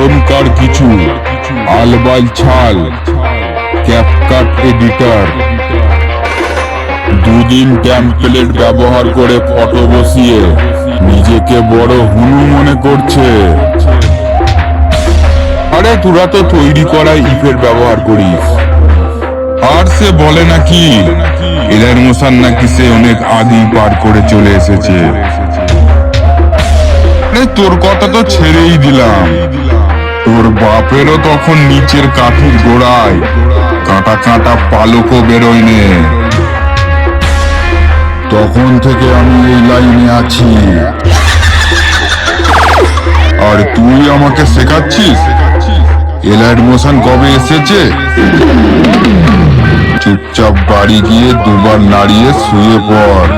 এখনকার কিছু আলবাল ছাল ক্যাপকাট এডিটর দুদিন টেমপ্লেট ব্যবহার করে ফটো বসিয়ে নিজেকে বড় হুনু মনে করছে। আরে তোরা তো তৈরি করা ইফের ব্যবহার করিস, আর সে বলে নাকি এলার মোশন নাকি সে অনেক আদি পার করে চলে এসেছে। আরে তোর কথা তো ছেড়েই দিলাম, তোর বাপেরও তখন নিচের কাঠুর গোড়ায় কাঁটা কাঁটা পালকও বেরোয়নি। তখন থেকে আমি এই লাইনে আছি, আর তুই আমাকে শেখাচ্ছিস এলাইট মোশন কবে এসেছে? চুপচাপ বাড়ি গিয়ে দুবার নাড়িয়ে শুয়ে পড়।